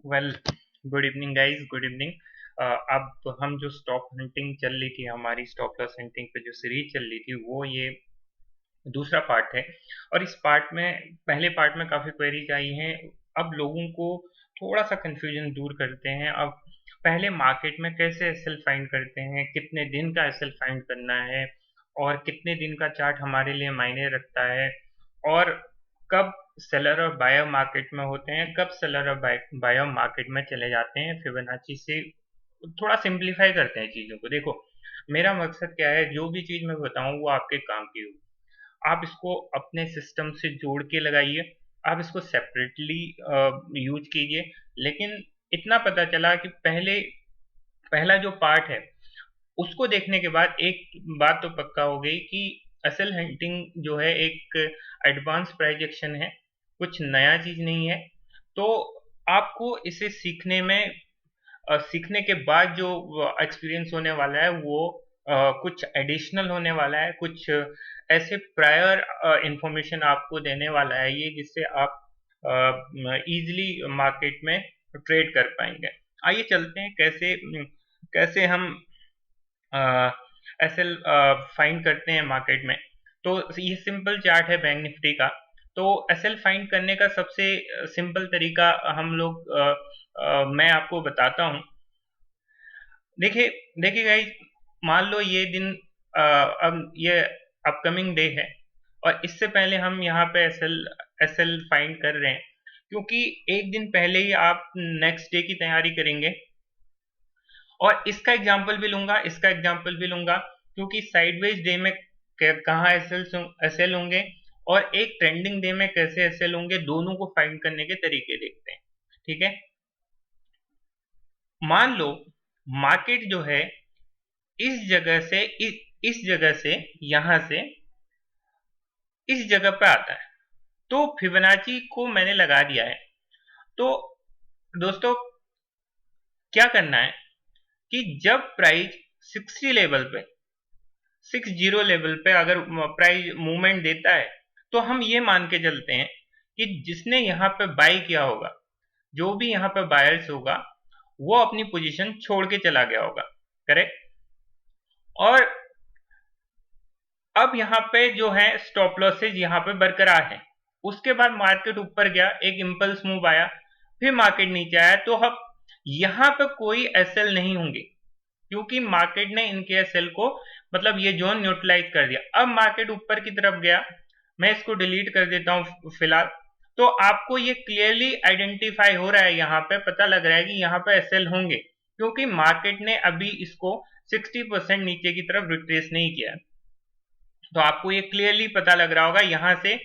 Well, good evening guys, good evening. अब हम जो स्टॉप हंटिंग चल रही थी, हमारी स्टॉप लॉस हंटिंग पे जो सीरीज चल रही थी, वो ये दूसरा पार्ट है। और इस पार्ट में, पहले पार्ट में काफ़ी क्वेरीज आई हैं। अब लोगों को थोड़ा सा कंफ्यूजन दूर करते हैं। अब पहले मार्केट में कैसे एसएल फाइंड करते हैं, कितने दिन का एसएल फाइंड करना है, और कितने दिन का चार्ट हमारे लिए मायने रखता है, और कब सेलर और बायर मार्केट में होते हैं, कब सेलर और बायर मार्केट में चले जाते हैं। फिबोनाची से थोड़ा सिंप्लीफाई करते हैं चीज़ों को। देखो, मेरा मकसद क्या है, जो भी चीज़ मैं बताऊं वो आपके काम की हो। आप इसको अपने सिस्टम से जोड़ के लगाइए, आप इसको सेपरेटली यूज कीजिए। लेकिन इतना पता चला कि पहला जो पार्ट है उसको देखने के बाद एक बात तो पक्का हो गई कि असल हंटिंग जो है एक एडवांस प्राइजेक्शन है, कुछ नया चीज नहीं है। तो आपको इसे सीखने के बाद जो एक्सपीरियंस होने वाला है वो कुछ एडिशनल होने वाला है, कुछ ऐसे प्रायर इंफॉर्मेशन आपको देने वाला है ये, जिससे आप इजीली मार्केट में ट्रेड कर पाएंगे। आइए चलते हैं कैसे कैसे हम एसएल फाइंड करते हैं मार्केट में। तो ये सिंपल चार्ट है बैंक निफ्टी का। तो एसएल फाइंड करने का सबसे सिंपल तरीका हम लोग मैं आपको बताता हूँ। देखिए देखिए गाइस, मान लो ये दिन अब ये अपकमिंग डे है, और इससे पहले हम यहाँ पे एसएल एसएल फाइंड कर रहे हैं, क्योंकि एक दिन पहले ही आप नेक्स्ट डे की तैयारी करेंगे। और इसका एग्जाम्पल भी लूंगा, इसका एग्जाम्पल भी लूंगा, क्योंकि साइडवेज डे में कहाँ एसएल होंगे और एक ट्रेंडिंग डे में कैसे एसएल होंगे, दोनों को फाइंड करने के तरीके देखते हैं। ठीक है, मान लो मार्केट जो है इस जगह से इस जगह से यहां से इस जगह पे आता है, तो फिबोनाची को मैंने लगा दिया है। तो दोस्तों, क्या करना है कि जब प्राइस 60 लेवल पे 60 लेवल पे अगर प्राइस मूवमेंट देता है, तो हम ये मान के चलते हैं कि जिसने यहाँ पे बाई किया होगा, जो भी यहाँ पे बायर्स होगा, वो अपनी पोजीशन छोड़ के चला गया होगा। करेक्ट। और अब यहाँ पे जो है स्टॉप लॉसेज यहाँ पे बरकरार है। उसके बाद मार्केट ऊपर गया, एक इंपल्स मूव आया, फिर मार्केट नीचे आया, तो अब यहाँ पे कोई एसएल नहीं होंगे, क्योंकि मार्केट ने इनके एसएल को, मतलब ये जोन न्यूट्रलाइज कर दिया। अब मार्केट ऊपर की तरफ गया, मैं इसको डिलीट कर देता हूं फिलहाल। तो आपको ये क्लियरली आइडेंटिफाई हो रहा है, यहाँ पे पता लग रहा है कि यहाँ पे एसएल होंगे, क्योंकि मार्केट ने अभी इसको 60% नीचे की तरफ रिट्रेस नहीं किया। तो आपको ये क्लियरली पता लग रहा होगा। यहां से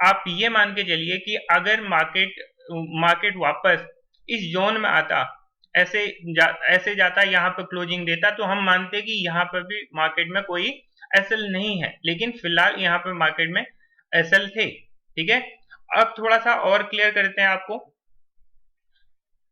आप ये मान के चलिए कि अगर मार्केट वापस इस जोन में आता, ऐसे जाता, यहाँ पे क्लोजिंग देता, तो हम मानते कि यहाँ पर भी मार्केट में कोई एसएल नहीं है। लेकिन फिलहाल यहाँ पे मार्केट में एसएल थे। ठीक है, अब थोड़ा सा और क्लियर करते हैं आपको।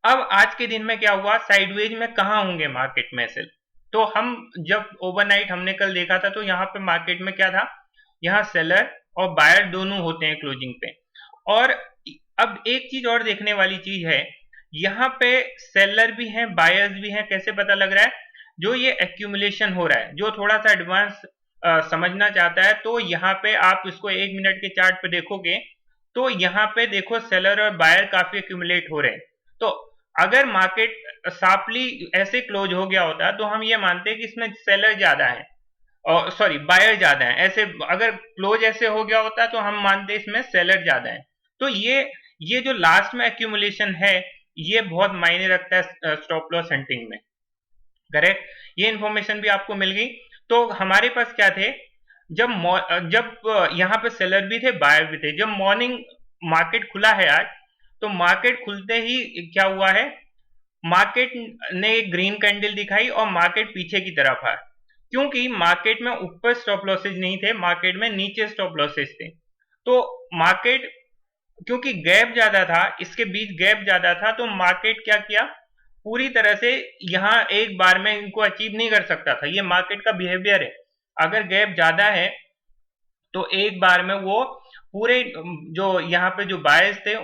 अब आज के दिन में क्या हुआ, साइडवेज में कहाँ होंगे मार्केट में एसएल। तो हम जब ओवरनाइट हमने कल देखा था, तो यहाँ पे मार्केट में क्या था, यहाँ सेलर और बायर दोनों होते हैं क्लोजिंग पे। और अब एक चीज और देखने वाली चीज है, यहाँ पे सेलर भी हैं, बायर्स भी हैं। कैसे पता लग रहा है, जो ये एक्यूमुलेशन हो रहा है, जो थोड़ा सा एडवांस समझना चाहता है, तो यहाँ पे आप इसको 1 मिनट के चार्ट पे देखोगे, तो यहाँ पे देखो सेलर और बायर काफी एक्यूमुलेट हो रहे हैं। तो अगर मार्केट शार्पली ऐसे क्लोज हो गया होता, तो हम ये मानते हैं कि इसमें सेलर ज्यादा है, और सॉरी बायर ज्यादा है। ऐसे अगर क्लोज ऐसे हो गया होता, तो हम मानते हैं इसमें सेलर ज्यादा है। तो ये जो लास्ट में एक्यूमुलेशन है, ये बहुत मायने रखता है स्टॉप लॉस हंटिंग में। करेक्ट, ये इंफॉर्मेशन भी आपको मिल गई। तो हमारे पास क्या थे, जब यहाँ पे सेलर भी थे, बायर भी थे। जब मॉर्निंग मार्केट खुला है आज, तो मार्केट खुलते ही क्या हुआ है, मार्केट ने एक ग्रीन कैंडल दिखाई और मार्केट पीछे की तरफ आया, क्योंकि मार्केट में ऊपर स्टॉप लॉसेज नहीं थे, मार्केट में नीचे स्टॉप लॉसेज थे। तो मार्केट, क्योंकि गैप ज्यादा था, इसके बीच गैप ज्यादा था, तो मार्केट क्या किया, पूरी तरह से यहां एक बार में इनको अचीव नहीं कर सकता था। ये मार्केट का बिहेवियर है, अगर गैप ज्यादा है तो एक बार में वो पूरे जो यहाँ पे जो बायर्स थे,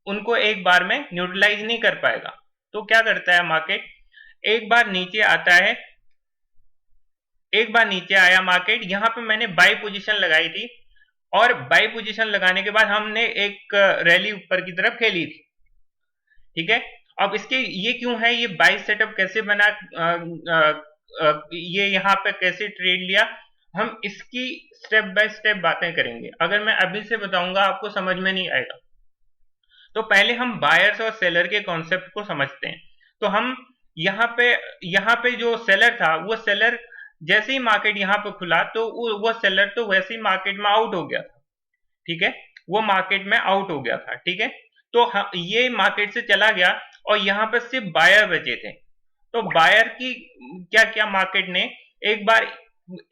उनको एक बार में न्यूट्रलाइज नहीं कर पाएगा। तो क्या करता है मार्केट, एक बार नीचे आता है, एक बार नीचे आया मार्केट, यहां पे मैंने बाई पोजीशन लगाई थी और बाई पोजीशन लगाने के बाद हमने एक रैली ऊपर की तरफ खेली थी, ठीक है। अब इसके ये क्यों है, ये बाई सेटअप कैसे बना, ये यहाँ पे कैसे ट्रेड लिया, हम इसकी स्टेप बाय स्टेप बातें करेंगे। अगर मैं अभी से बताऊंगा आपको समझ में नहीं आएगा। तो पहले हम बायर्स और सेलर के कॉन्सेप्ट को समझते हैं। तो हम यहाँ पे जो सेलर था, वो सेलर जैसे ही मार्केट यहाँ पे खुला तो वो सेलर तो वैसे ही मार्केट में आउट हो गया था, ठीक है, वो मार्केट में आउट हो गया था, ठीक है। तो ये मार्केट से चला गया और यहाँ पे सिर्फ बायर बचे थे। तो बायर की क्या क्या मार्केट ने एक बार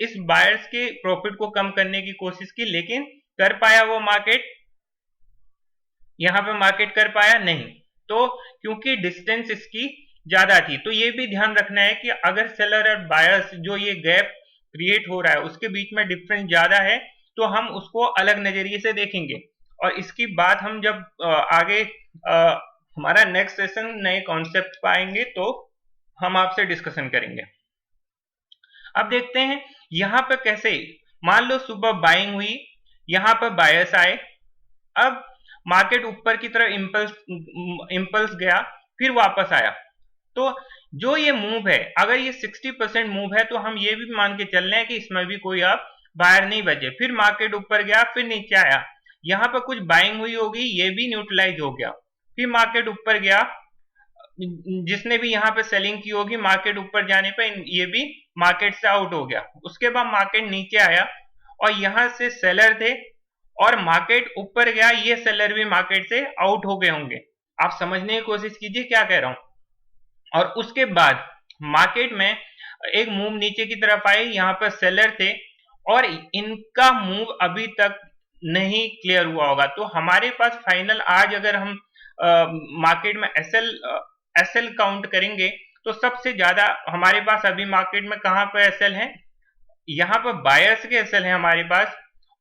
इस बायर्स के प्रॉफिट को कम करने की कोशिश की, लेकिन कर पाया वो मार्केट, यहां पे मार्केट कर पाया नहीं। तो क्योंकि डिस्टेंस इसकी ज्यादा थी। तो ये भी ध्यान रखना है कि अगर सेलर और बायर्स जो ये गैप क्रिएट हो रहा है उसके बीच में डिफरेंस ज्यादा है तो हम उसको अलग नजरिए से देखेंगे। और इसकी बात हम जब आगे हमारा नेक्स्ट सेशन नए कॉन्सेप्ट पाएंगे तो हम आपसे डिस्कशन करेंगे। अब देखते हैं यहां पर कैसे, मान लो सुबह बाइंग हुई, यहां पर बायर्स आए, अब मार्केट ऊपर की तरफ इंपल्स गया, फिर वापस आया। तो जो ये मूव है, अगर ये 60% मूव है तो हम ये भी मान के चल रहे हैं कि इसमें भी कोई अब बायर नहीं बचे। फिर मार्केट ऊपर गया, फिर नीचे आया, यहां पर कुछ बाइंग हुई होगी, ये भी न्यूट्रलाइज हो गया। फिर मार्केट ऊपर गया, जिसने भी यहाँ पे सेलिंग की होगी, मार्केट ऊपर जाने पर ये भी मार्केट से आउट हो गया। उसके बाद मार्केट नीचे आया और यहां से सेलर थे और मार्केट ऊपर गया, ये सेलर भी मार्केट से आउट हो गए होंगे। आप समझने की कोशिश कीजिए क्या कह रहा हूं। और उसके बाद मार्केट में एक मूव नीचे की तरफ आई, यहां पर सेलर थे और इनका मूव अभी तक नहीं क्लियर हुआ होगा। तो हमारे पास फाइनल आज अगर हम मार्केट में एसएल काउंट करेंगे तो सबसे ज्यादा हमारे पास अभी मार्केट में कहां पर एसएल है, यहां पर बायर्स के एसएल है हमारे पास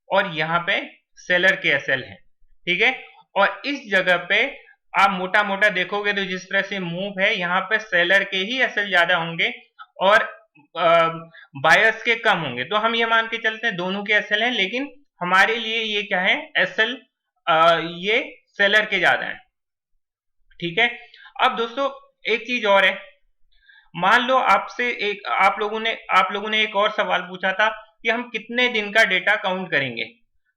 और यहां पे सेलर के एसएल है, ठीक है। और इस जगह पे आप मोटा मोटा देखोगे तो जिस तरह से मूव है, यहां पे सेलर के ही एसएल ज्यादा होंगे और बायर्स के कम होंगे। तो हम ये मान के चलते हैं दोनों के एसएल हैं, लेकिन हमारे लिए ये क्या है, एसएल ये सेलर के ज्यादा है, ठीक है। अब दोस्तों एक चीज और है, मान लो आपसे आप लोगों ने एक और सवाल पूछा था कि हम कितने दिन का डेटा काउंट करेंगे।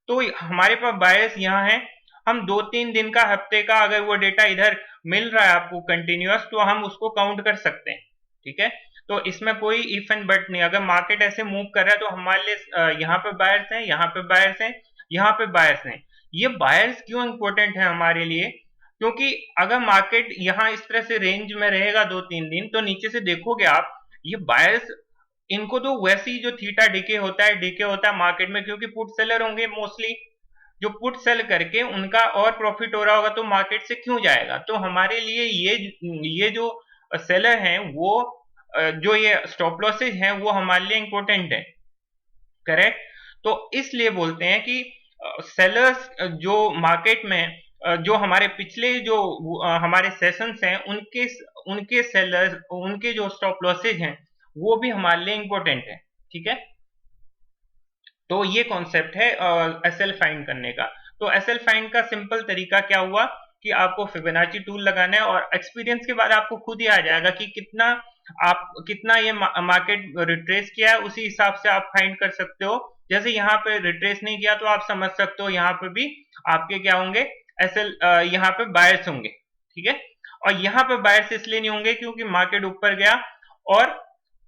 तो हमारे पास बायस यहाँ है, हम 2-3 दिन का, हफ्ते का अगर वो डेटा इधर मिल रहा है आपको कंटिन्यूअस, तो हम उसको काउंट कर सकते हैं, ठीक है। तो इसमें कोई इफ एंड बट नहीं, अगर मार्केट ऐसे मूव कर रहा है तो हमारे लिए यहाँ पे बायर्स हैं, यहाँ पे बायर्स हैं, यहाँ पे बायर्स हैं। ये बायर्स क्यों इंपॉर्टेंट है हमारे लिए, क्योंकि अगर मार्केट यहां इस तरह से रेंज में रहेगा 2-3 दिन, तो नीचे से देखोगे आप, ये बायर्स, इनको तो वैसे ही जो थीटा डीके होता है मार्केट में, क्योंकि पुट सेलर होंगे मोस्टली, जो पुट सेल करके उनका और प्रॉफिट हो रहा होगा, तो मार्केट से क्यों जाएगा। तो हमारे लिए ये जो सेलर हैं, वो जो ये स्टॉप लॉसेज हैं, वो हमारे लिए इंपॉर्टेंट है, करेक्ट। तो इसलिए बोलते हैं कि सेलर्स जो मार्केट में जो हमारे पिछले जो हमारे सेशंस हैं, उनके सेलर्स, उनके जो स्टॉप लॉसेज हैं, वो भी हमारे लिए इंपॉर्टेंट है, ठीक है। तो ये कॉन्सेप्ट है एसएल फाइंड करने का। तो एसएल फाइंड का सिंपल तरीका क्या हुआ कि आपको फिबोनाची टूल लगाना है और एक्सपीरियंस के बाद आपको खुद ही आ जाएगा कि कितना ये मार्केट रिट्रेस किया है, उसी हिसाब से आप फाइंड कर सकते हो। जैसे यहाँ पे रिट्रेस नहीं किया तो आप समझ सकते हो यहाँ पे भी आपके क्या होंगे, एसएल, यहाँ पे बायर्स होंगे, ठीक है। और यहाँ पे बायर्स इसलिए नहीं होंगे क्योंकि मार्केट ऊपर गया और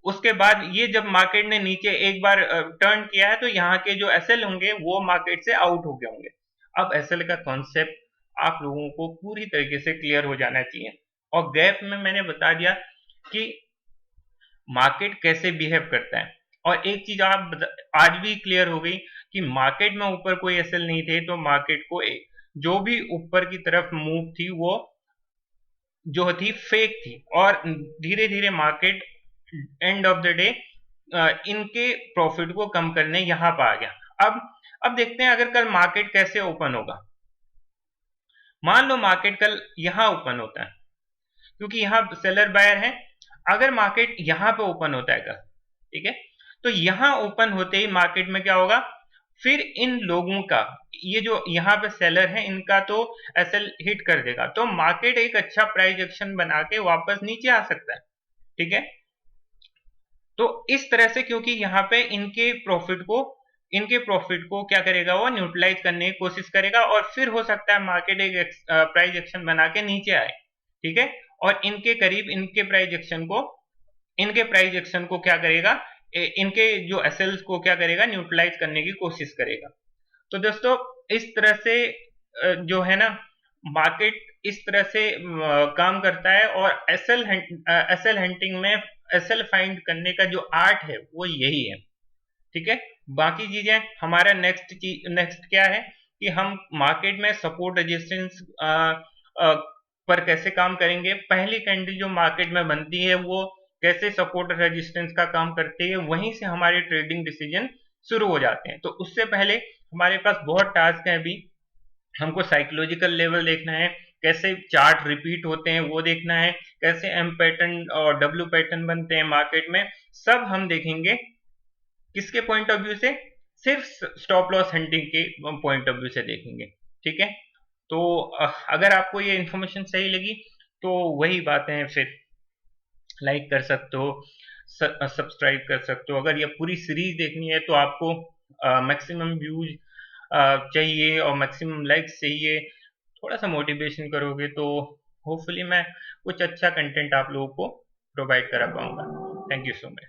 उसके बाद ये जब मार्केट ने नीचे एक बार टर्न किया है, तो यहाँ के जो एसएल होंगे वो मार्केट से आउट हो गए होंगे। अब एसएल का कॉन्सेप्ट आप लोगों को पूरी तरीके से क्लियर हो जाना चाहिए। और गैप में मैंने बता दिया कि मार्केट कैसे बिहेव करता है। और एक चीज आप आज भी क्लियर हो गई कि मार्केट में ऊपर कोई एसएल नहीं थे, तो मार्केट को जो भी ऊपर की तरफ मूव थी वो जो थी फेक थी, और धीरे धीरे market end of the day इनके प्रॉफिट को कम करने यहां पर आ गया। अब देखते हैं अगर कल मार्केट कैसे ओपन होगा। मान लो मार्केट कल यहाँ ओपन होता है, क्योंकि यहाँ सेलर बायर है, अगर मार्केट यहाँ पे ओपन होता है कल, ठीक है, तो यहाँ ओपन होते ही मार्केट में क्या होगा, फिर इन लोगों का, ये जो यहाँ पे सेलर है इनका तो एसएल हिट कर देगा, तो मार्केट एक अच्छा प्राइस एक्शन बना के वापस नीचे आ सकता है, ठीक है। तो इस तरह से, क्योंकि यहाँ पे इनके प्रॉफिट को क्या करेगा, वो न्यूट्रलाइज करने की कोशिश करेगा, और फिर हो सकता है मार्केट एक प्राइस एक्शन बना के नीचे आए, ठीक है, और इनके करीब इनके प्राइस एक्शन को क्या करेगा, इनके जो एसएल्स को क्या करेगा, न्यूट्रलाइज करने की कोशिश करेगा। तो दोस्तों इस तरह से जो है ना, मार्केट इस तरह से काम करता है, और एसएल हंटिंग में एसएल फाइंड करने का जो आर्ट है वो यही है, ठीक है। बाकी चीजें हमारा नेक्स्ट क्या है कि हम मार्केट में सपोर्ट रेजिस्टेंस पर कैसे काम करेंगे, पहली कैंडल जो मार्केट में बनती है वो कैसे सपोर्ट रेजिस्टेंस का काम करती है, वहीं से हमारे ट्रेडिंग डिसीजन शुरू हो जाते हैं। तो उससे पहले हमारे पास बहुत टास्क है अभी, हमको साइकोलॉजिकल लेवल देखना है, कैसे चार्ट रिपीट होते हैं वो देखना है, कैसे एम पैटर्न और डब्ल्यू पैटर्न बनते हैं मार्केट में, सब हम देखेंगे किसके पॉइंट ऑफ व्यू से, सिर्फ स्टॉप लॉस हंटिंग के पॉइंट ऑफ व्यू से देखेंगे, ठीक है। तो अगर आपको ये इन्फॉर्मेशन सही लगी तो वही बातें हैं, फिर लाइक कर सकते हो, सब्सक्राइब कर सकते हो। अगर ये पूरी सीरीज देखनी है तो आपको मैक्सिमम व्यूज चाहिए और मैक्सिमम लाइक्स चाहिए, थोड़ा सा मोटिवेशन करोगे तो होपफुली मैं कुछ अच्छा कंटेंट आप लोगों को प्रोवाइड करा पाऊंगा। Thank you so much.